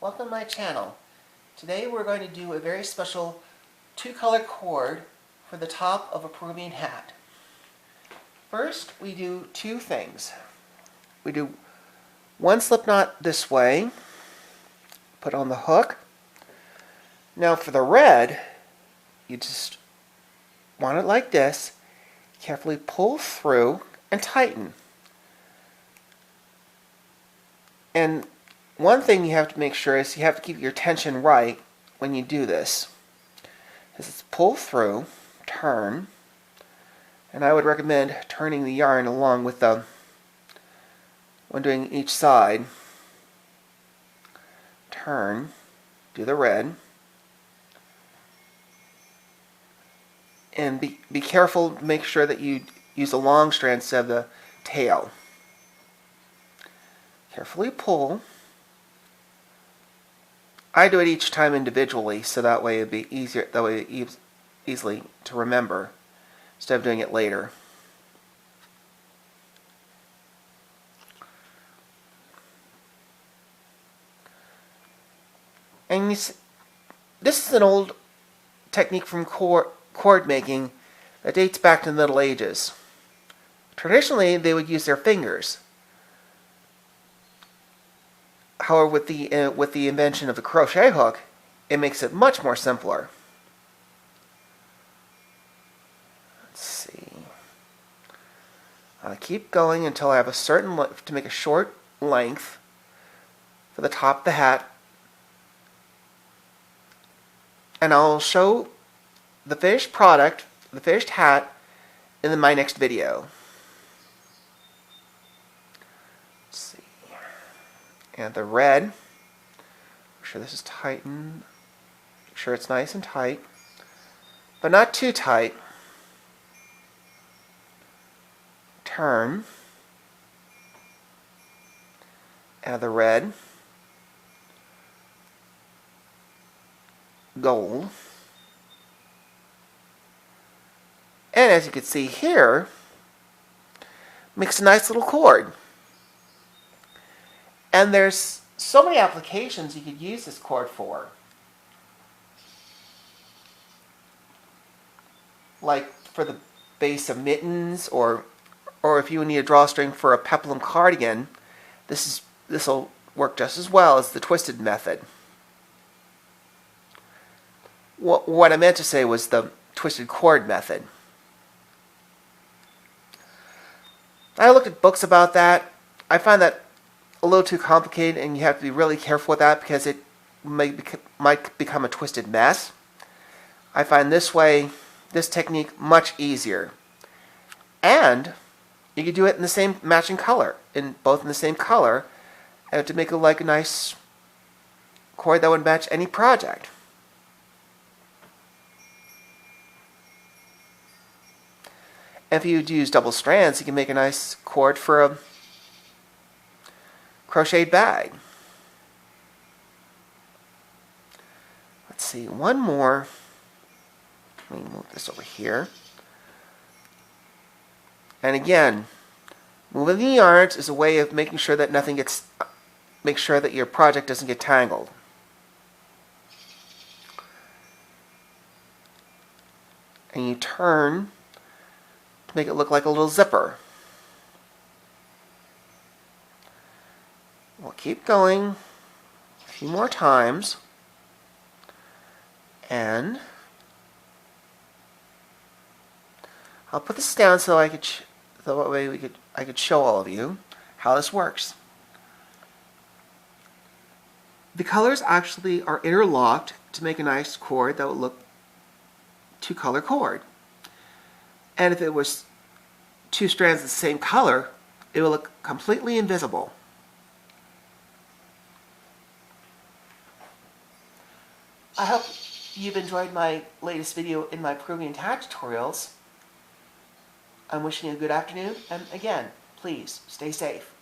Welcome to my channel. Today we're going to do a very special two-color cord for the top of a Peruvian hat. First, we do two things. We do one slip knot this way, put on the hook. Now for the red, you just want it like this, carefully pull through and tighten. And one thing you have to make sure is you have to keep your tension right when you do this. It's pull through, turn, and I would recommend turning the yarn along with when doing each side. Turn, do the red, and be careful to make sure that you use the long strand instead of the tail. Carefully pull. I do it each time individually, so that way it'd be easier. That way, easily to remember instead of doing it later. And this is an old technique from cord making that dates back to the Middle Ages. Traditionally, they would use their fingers. However, with the invention of the crochet hook, it makes it much more simpler. Let's see. I'll keep going until I have a certain length to make a short length for the top of the hat, and I'll show the finished product, the finished hat, in my next video. Let's see. And the red, make sure this is tightened, make sure it's nice and tight, but not too tight. Turn, and the red, gold, and as you can see here, makes a nice little cord. And there's so many applications you could use this cord for. Like for the base of mittens, or if you need a drawstring for a peplum cardigan, this will work just as well as the twisted method. What I meant to say was the twisted cord method. I looked at books about that. I find that a little too complicated, and you have to be really careful with that because it might become a twisted mess. I find this technique much easier. And you can do it in the same matching color, both in the same color, and to make it like a nice cord that would match any project. If you use double strands, you can make a nice cord for a crocheted bag. Let's see, one more. Let me move this over here. And again, moving the yarns is a way of making sure that make sure that your project doesn't get tangled. And you turn to make it look like a little zipper. We'll keep going a few more times, and I'll put this down so I could show all of you how this works. The colors actually are interlocked to make a nice cord that would look two-color cord. And if it was two strands of the same color, it will look completely invisible. I hope you've enjoyed my latest video in my Peruvian hat tutorials. I'm wishing you a good afternoon, and again, please stay safe.